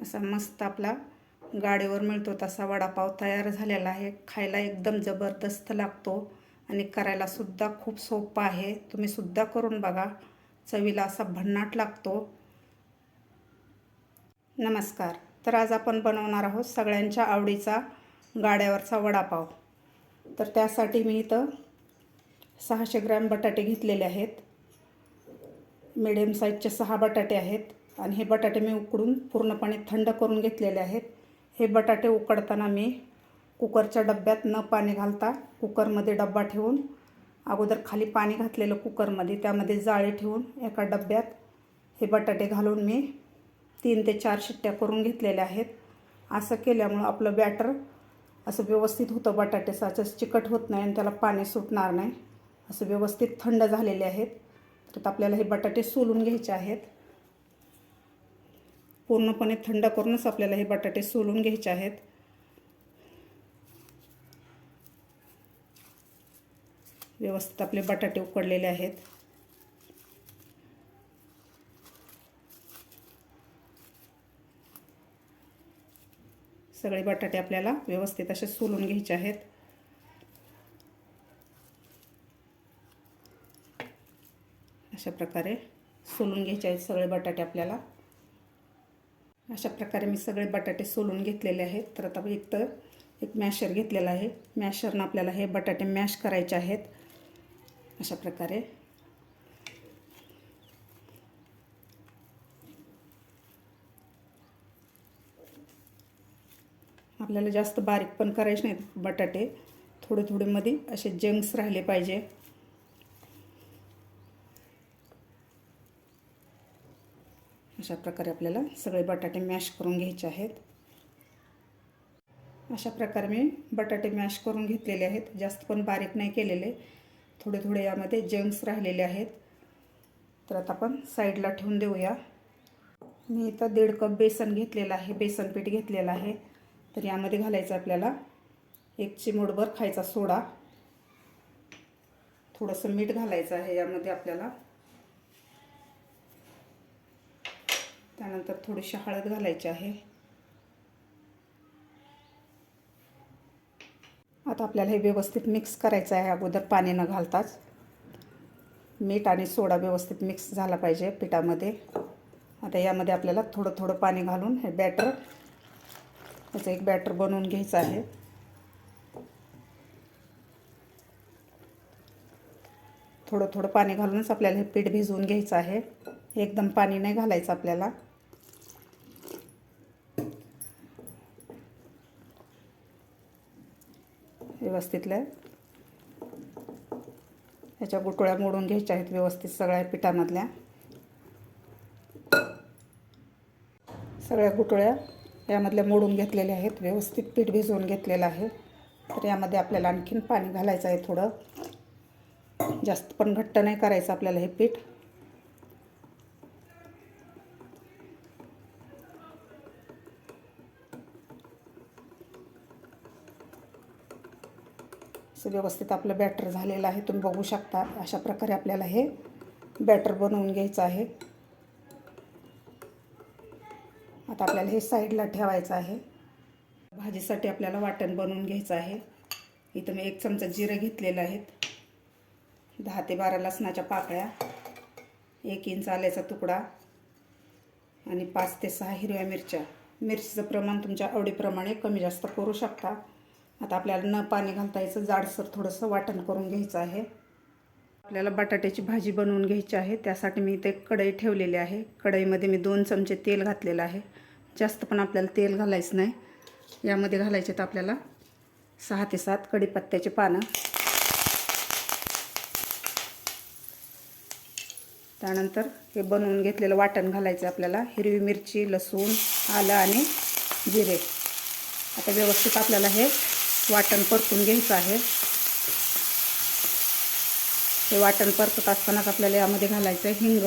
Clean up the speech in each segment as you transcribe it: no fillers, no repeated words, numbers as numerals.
असा मस्त आपला गाडीवर मिळतो तसा वडापाव तयार झालेला आहे। खायला एकदम जबरदस्त लागतो आणि करायला सुद्धा खूप सोपा आहे। तुम्ही सुद्धा करून बघा, चवीला असा भन्नाट लागतो। नमस्कार। तर आज आपण बनवणार आहोत सगळ्यांच्या आवडीचा गाड्यावरचा वडापाव। तर त्यासाठी मी इथं 600 ग्रॅम बटाटे घेतलेले आहेत। मीडियम साईजचे 6 बटाटे आहेत आणि हे बटाटे मी उकडून पूर्णपणे थंड करून घेतलेले आहेत। हे बटाटे उकडताना मी कुकरच्या डब्यात न पाणी घालता कुकरमध्ये डब्बा ठेवून अगोदर खाली पाणी घातलेलं कुकरमध्ये, त्यामध्ये जाळी ठेवून एका डब्यात हे बटाटे घालून मी 3 ते 4 शिट्ट्या करून घेतलेल्या आहेत। असं केल्यामुळे आपलं बॅटर असं व्यवस्थित होतं, बटाटे साचच चिकट होत नाही आणि त्याला पाणी सुटणार नाही। असं व्यवस्थित थंड झालेले आहेत। तर आपल्याला हे बटाटे सोलून घ्यायचे आहेत। पूर्णपणे थंड करूनच आपल्याला हे बटाटे सोलून घ्यायचे आहेत। व्यवस्थित आपले बटाटे उकडलेले आहेत। सगळे बटाटे आपल्याला व्यवस्थित असे सोलून घ्यायचे आहेत। अशा प्रकारे सोलून घ्यायचे आहेत सगळे बटाटे आपल्याला। अशा प्रकारे मी सगळे बटाटे सोलून घेतलेले आहेत। तर आता एक मॅशर घेतलेला आहे। मॅशरनं आपल्याला हे बटाटे मॅश करायचे आहेत। अशा प्रकारे आपल्याला जास्त बारीक पण करायचे नाहीत बटाटे, थोडे थोडे मध्ये असे जंक्स राहिले पाहिजे। अशा प्रकारे आपल्याला सगळे बटाटे मॅश करून घ्यायचे आहेत। अशा प्रकारे मी बटाटे मॅश करून घेतलेले आहेत। जास्त पण बारीक नाही केलेले, थोडे थोडे यामध्ये जंक्स राहिलेले आहेत। तर आता आपण साईडला ठेवून देऊया। मी इथं 1.5 कप बेसन घेतलेलं आहे, बेसन पीठ घेतलेलं आहे। तर यामध्ये घालायचं आपल्याला 1 चिमूटभर खायचा सोडा, थोडंसं मीठ घालायचं आहे यामध्ये आपल्याला, त्यानंतर थोडीशी हळद घालायची आहे। आता आपल्याला हे व्यवस्थित मिक्स करायचं आहे। अगोदर पाणी न घालताच मीठ आणि सोडा व्यवस्थित मिक्स झाला पाहिजे पिठामध्ये। आता यामध्ये आपल्याला थोडं थोडं पाणी घालून हे बॅटर, याचं एक बॅटर बनवून घ्यायचं आहे। थोडं थोडं पाणी घालूनच आपल्याला हे पीठ भिजवून घ्यायचं आहे। एकदम पाणी नाही घालायचं आपल्याला। व्यवस्थितल्या याच्या गुठळ्या मोडून घ्यायच्या आहेत व्यवस्थित सगळ्या पिठामधल्या। सगळ्या गुठळ्या यामधल्या मोडून घेतलेल्या आहेत, व्यवस्थित पीठ भिजवून घेतलेलं आहे। तर यामध्ये आपल्याला आणखीन पाणी घालायचं आहे थोडं, जास्त पण घट्ट नाही करायचं आपल्याला हे पीठ। असं व्यवस्थित आपलं बॅटर झालेलं आहे, तुम्ही बघू शकता। अशा प्रकारे आपल्याला हे बॅटर बनवून घ्यायचं आहे। आता आपल्याला हे साईडला ठेवायचं आहे। भाजीसाठी आपल्याला वाटण बनवून घ्यायचं आहे। इथं मी 1 चमचा जिरं घेतलेलं आहे, 10 ते 12 लसणाच्या पाकळ्या, 1 इंच आल्याचा तुकडा आणि 5 ते 6 हिरव्या मिरच्या। मिरचीचं प्रमाण तुमच्या आवडीप्रमाणे कमी जास्त करू शकता। आता आपल्याला न पाणी घालता याचं जाडसर थोडंसं वाटण करून घ्यायचं आहे। आपल्याला बटाट्याची भाजी बनवून घ्यायची आहे। त्यासाठी मी इथे कढई ठेवलेली आहे। कढईमध्ये मी 2 चमचे तेल घातलेलं आहे। जास्त पण आपल्याला तेल घालायचं नाही। यामध्ये घालायचे तर आपल्याला 6 ते 7 कढीपत्त्याची पानं, त्यानंतर हे बनवून घेतलेलं वाटण घालायचं आपल्याला, हिरवी मिरची, लसूण, आलं आणि जिरे। आता व्यवस्थित आपल्याला हे वाटण परतून घ्यायचं आहे। हे वाटण परतत असतानाच आपल्याला यामध्ये घालायचं आहे हिंग,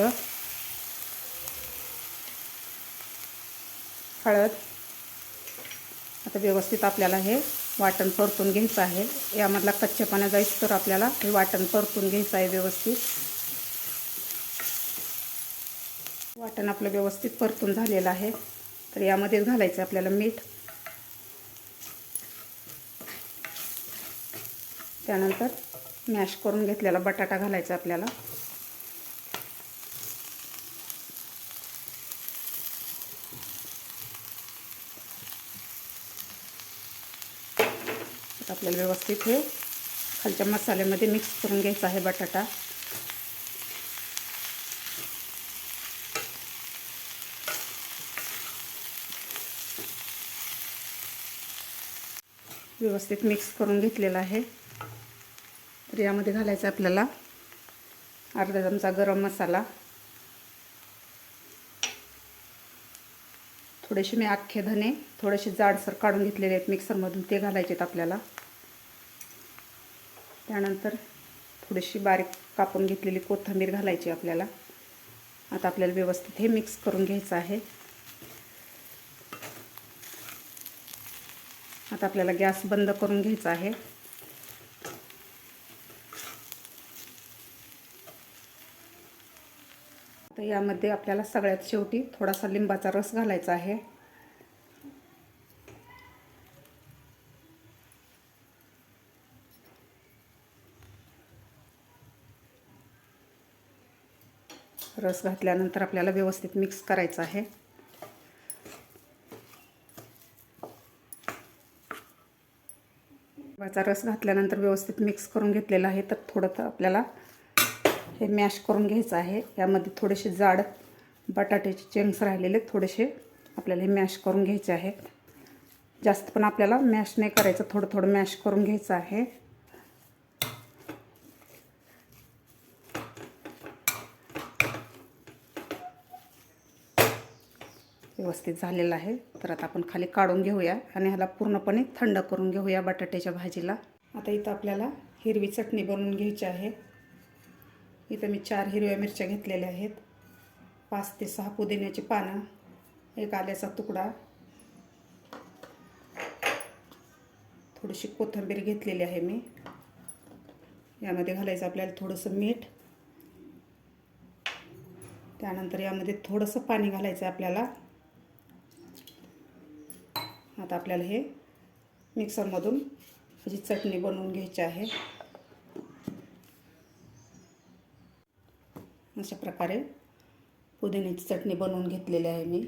हळद। आता व्यवस्थित आपल्याला हे वाटण परतून घ्यायचं आहे। यामधला कच्चेपणा जाईस तर आपल्याला हे वाटण परतून घ्यायचं आहे व्यवस्थित। वाटण आपलं व्यवस्थित परतून झालेलं आहे। तर यामध्येच घालायचं आपल्याला मीठ. त्यानंतर मॅश करून घेतलेला बटाटा घालायचा आपल्याला. आपल्याला व्यवस्थित हे खालच्या मसाल्यामध्ये मिक्स करून घ्यायचा आहे बटाटा. व्यवस्थित मिक्स करून घेतलेला आहे. तर यामध्ये घालायचा आपल्याला अर्धा चमचा गरम मसाला. थोडेसे मी अख्खे धने थोडेसे जाडसर काढून घेतलेले आहेत मिक्सरमधून, ते घालायचे आहेत आपल्याला. त्यानंतर थोडीशी बारीक कापून घेतलेली कोथिंबीर घालायची आपल्याला. आता आपल्याला व्यवस्थित हे मिक्स करून घ्यायचं आहे. आता आपल्याला गॅस बंद करून घ्यायचा आहे. आता यामध्ये आपल्याला सगळ्यात शेवटी थोडासा लिंबाचा रस घालायचा आहे. रस घातल्यानंतर आपल्याला व्यवस्थित मिक्स करायचं आहे. लिंबाचा रस घातल्यानंतर व्यवस्थित मिक्स करून घेतलेला आहे. तर थोडं आपल्याला हे मॅश करून घ्यायचं आहे. यामध्ये थोडेसे जाड बटाट्याचे चंक्स राहिलेले थोडेसे आपल्याला हे मॅश करून घ्यायचे आहेत. जास्त पण आपल्याला मॅश नाही करायचं, थोडं थोडं मॅश करून घ्यायचं आहे. व्यवस्थित झालेलं आहे. तर आता आपण खाली काढून घेऊया आणि ह्याला पूर्णपणे थंड करून घेऊया बटाट्याच्या भाजीला. आता इथं आपल्याला हिरवी चटणी बनवून घ्यायची आहे. इथं मी 4 हिरव्या मिरच्या घेतलेल्या आहेत, 5 ते 6 पुदिन्याची पानं, 1 आल्याचा तुकडा, थोडीशी कोथिंबीर घेतलेली आहे मी. यामध्ये घालायचं आपल्याला थोडंसं मीठ. त्यानंतर यामध्ये थोडंसं पाणी घालायचं आहे आपल्याला. आता आपल्याला हे मिक्सरमधून जी चटणी बनवून घ्यायची आहे. अशा प्रकारे पुदिन्याची चटणी बनवून घेतलेली आहे मी,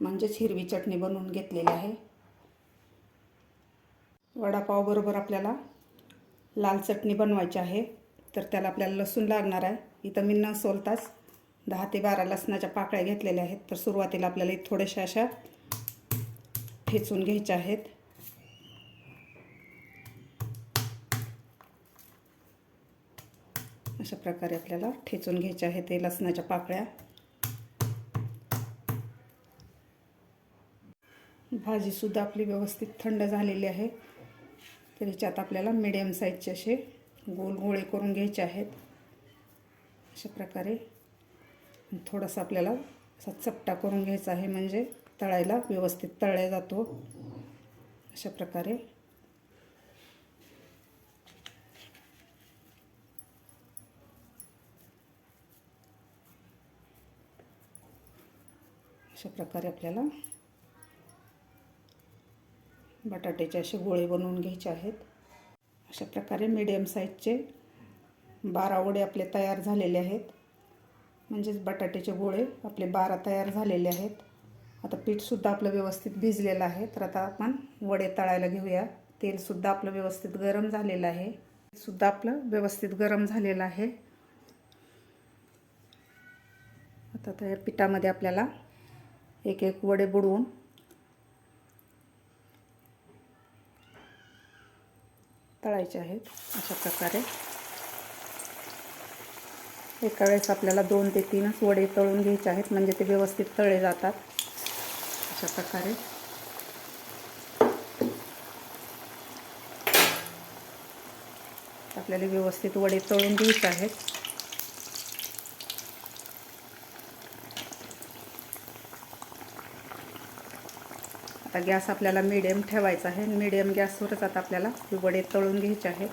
म्हणजेच हिरवी चटणी बनवून घेतलेली आहे. वडापाव बरोबर आपल्याला लाल चटणी बनवायची आहे. तर त्याला आपल्याला लसूण लागणार आहे. इथं मी न सोलताच 10 ते 12 लसणाच्या पाकळ्या घेतलेल्या आहेत. तर सुरुवातीला आपल्याला थोड्याशा अशा ठेचून घ्यायच्या आहेत. अशा प्रकारे आपल्याला ठेचून घ्यायच्या आहेत ते लसणाच्या पाकळ्या. भाजीसुद्धा आपली व्यवस्थित थंड झालेली आहे. तर ह्याच्यात आपल्याला मीडियम साईजचे असे गोल गोळे करून घ्यायचे आहेत. अशा प्रकारे थोडासा आपल्याला असा चपटा करून घ्यायचा आहे, म्हणजे तळायला व्यवस्थित तळला जातो. अशा प्रकारे आपल्याला बटाट्याचे असे गोळे बनवून घ्यायचे आहेत. अशा प्रकारे मीडियम साईजचे 12 वडे आपले तयार झालेले आहेत. म्हणजेच बटाट्याचे गोळे आपले 12 तयार झालेले आहेत. आता पीठसुद्धा आपलं व्यवस्थित भिजलेलं आहे. तर आता आपण वडे तळायला घेऊया. तेलसुद्धा आपलं व्यवस्थित गरम झालेलं आहे. सुद्धा आपलं व्यवस्थित गरम झालेलं आहे. आता त्या पिठामध्ये आपल्याला एक एक वडे बुडवून तळायचे आहेत. अशा प्रकारे एका वेळेस आपल्याला 2 ते 3च वडे तळून घ्यायचे आहेत, म्हणजे ते व्यवस्थित तळले जातात. अशा प्रकारे आपल्याला व्यवस्थित वडे तळून घ्यायचे आहेत. आता गॅस आपल्याला मीडियम ठेवायचा आहे. मीडियम गॅसवरच आता आपल्याला वडे तळून घ्यायचे आहेत.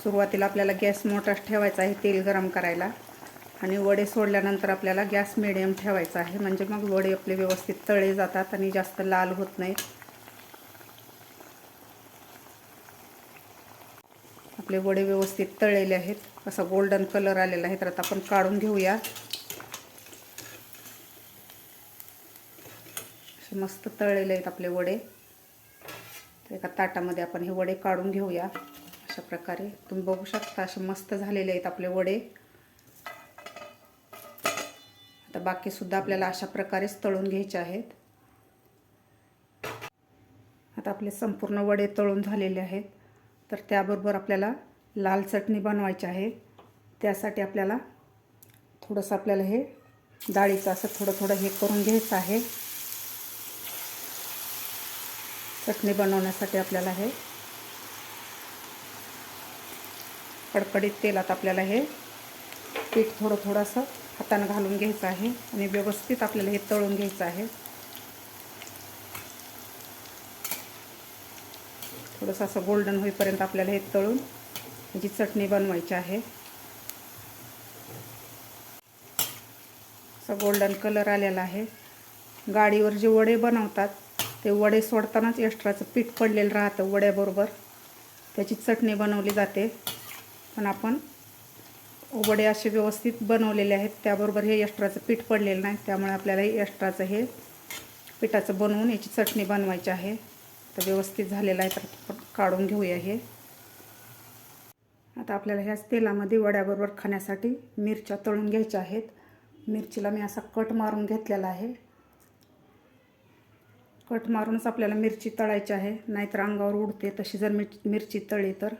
सुरुवातीला आपल्याला गॅस मोठाच ठेवायचा आहे तेल गरम करायला, आणि वडे सोडल्यानंतर आपल्याला गॅस मिडियम ठेवायचा आहे, म्हणजे मग वडे आपले व्यवस्थित तळे जातात आणि जास्त लाल होत नाहीत. आपले वडे व्यवस्थित तळलेले आहेत, असा गोल्डन कलर आलेला आहे. तर आता आपण काढून घेऊया. असे मस्त तळलेले आहेत आपले वडे. तर एका ताटामध्ये आपण हे वडे काढून घेऊया. अशा प्रकारे तुम्ही बघू शकता, असे मस्त झालेले आहेत आपले वडे. आता बाकीसुद्धा आपल्याला अशा प्रकारेच तळून घ्यायचे आहेत. आता आपले संपूर्ण वडे तळून झालेले आहेत. तर त्याबरोबर आपल्याला लाल चटणी बनवायची आहे. त्यासाठी आपल्याला थोडंसं आपल्याला हे डाळीचं असं थोडं थोडं हे करून घ्यायचं आहे. चटणी बनवण्यासाठी आपल्याला हे कडकडीत तेलात आपल्याला हे पीठ थोडं थोडंसं हातानं घालून घ्यायचं आहे आणि व्यवस्थित आपल्याला हे तळून घ्यायचं आहे. थोडंसं असं गोल्डन होईपर्यंत आपल्याला हे तळून याची चटणी बनवायची आहे. असा गोल्डन कलर आलेला आहे. गाडीवर जे वडे बनवतात ते वडे सोडतानाच एक्स्ट्राचं पीठ पडलेलं राहतं वड्याबरोबर, त्याची चटणी बनवली जाते. पण आपण वडे असे व्यवस्थित बनवलेले आहेत, त्याबरोबर हे एक्स्ट्राचं पीठ पडलेलं नाही, त्यामुळे आपल्याला एक्स्ट्राचं हे पिठाचं बनवून याची चटणी बनवायची आहे. तर व्यवस्थित झालेलं आहे, तर आपण काढून घेऊया हे. आता आपल्याला ह्याच तेलामध्ये वड्याबरोबर खाण्यासाठी मिरच्या तळून घ्यायच्या आहेत. मिरचीला मी असा कट मारून घेतलेला आहे. कट मारूनच आपल्याला मिरची तळायची आहे, नाहीतर अंगावर उडते तशी जर मिरची तळली तर.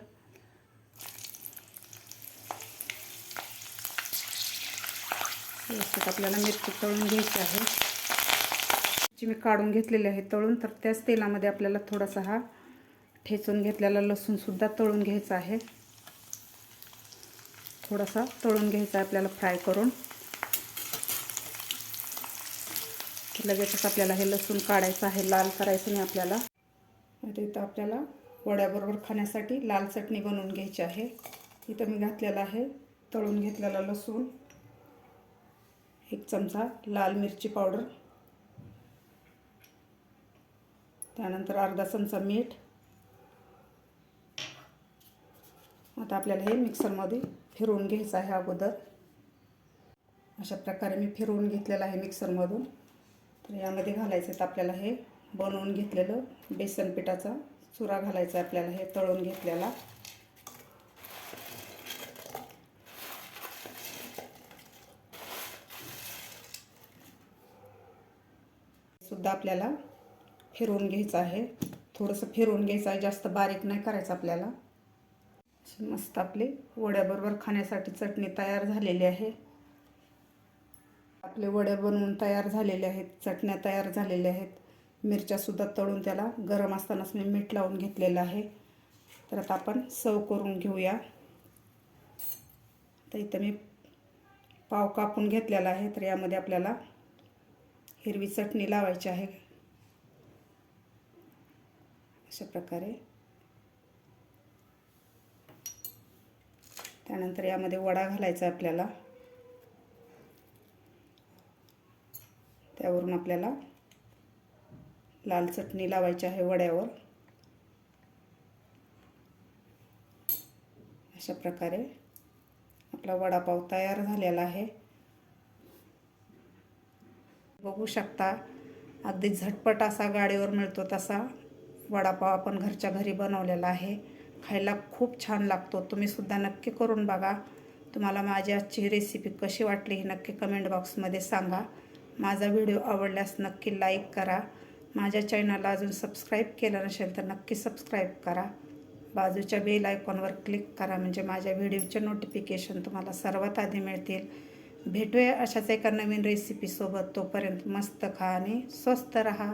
व्यवस्थित आपल्याला मिरची तळून घ्यायची आहे. मिरची मी काढून घेतलेली आहे तळून. तर त्याच तेलामध्ये आपल्याला थोडासा हा ठेचून घेतलेला लसूणसुद्धा तळून घ्यायचा आहे. थोडासा तळून घ्यायचा आहे आपल्याला फ्राय करून. लगेचच आपल्याला हे लसूण काढायचं आहे, लाल करायचं नाही आपल्याला. इथं आपल्याला वड्याबरोबर खाण्यासाठी लाल चटणी बनवून घ्यायची आहे. इथं मी घातलेला आहे तळून घेतलेला लसूण, 1 चमचा लाल मिरची पावडर, त्यानंतर अर्धा चमचा मीठ. आता आपल्याला हे मिक्सरमध्ये फिरवून घ्यायचं आहे अगोदर. अशा प्रकारे मी फिरवून घेतलेलं आहे मिक्सरमधून. तर यामध्ये घालायचं आहे आपल्याला हे बनवून घेतलेलं बेसन पिठाचा चुरा घालायचा आहे आपल्याला, हे तळून घेतलेला. सुद्धा आपल्याला फिरवून घ्यायचं आहे. थोडंसं फिरवून घ्यायचं आहे, जास्त बारीक नाही करायचं आपल्याला. मस्त आपली वड्याबरोबर खाण्यासाठी चटणी तयार झालेली आहे. आपले वडे बनवून तयार झालेले आहेत, चटण्या तयार झालेल्या आहेत. मिरच्यासुद्धा तळून त्याला गरम असतानाच मी मीठ लावून घेतलेलं आहे. तर आता आपण सर्व करून घेऊया. तर इथं मी पाव कापून घेतलेला आहे. तर यामध्ये आपल्याला हिरवी चटणी लावायची आहे अशा प्रकारे. त्यानंतर यामध्ये वडा घालायचा आहे आपल्याला. त्यावरून आपल्याला लाल चटणी लावायची आहे वड्यावर. अशा प्रकारे आपला वडापाव तयार झालेला आहे. बघू शकता, अगदी झटपट असा गाडीवर मिळतो तसा वडापाव आपण घरच्या घरी बनवलेला आहे. खायला खूप छान लागतो. तुम्ही सुद्धा नक्की करून बघा. तुम्हाला माझी आजची रेसिपी कशी वाटली हे नक्की कमेंट बॉक्समध्ये सांगा. माझा व्हिडिओ आवडल्यास नक्की लाईक करा. माझ्या चॅनलला अजून सबस्क्राईब केलं नसेल तर नक्की सबस्क्राईब करा. बाजूच्या बेल आयकॉनवर क्लिक करा, म्हणजे माझ्या व्हिडिओचे नोटिफिकेशन तुम्हाला सर्वात आधी मिळतील. भेटूया अशाच एका नवीन रेसिपीसोबत. तोपर्यंत मस्त खा आणि स्वस्त रहा.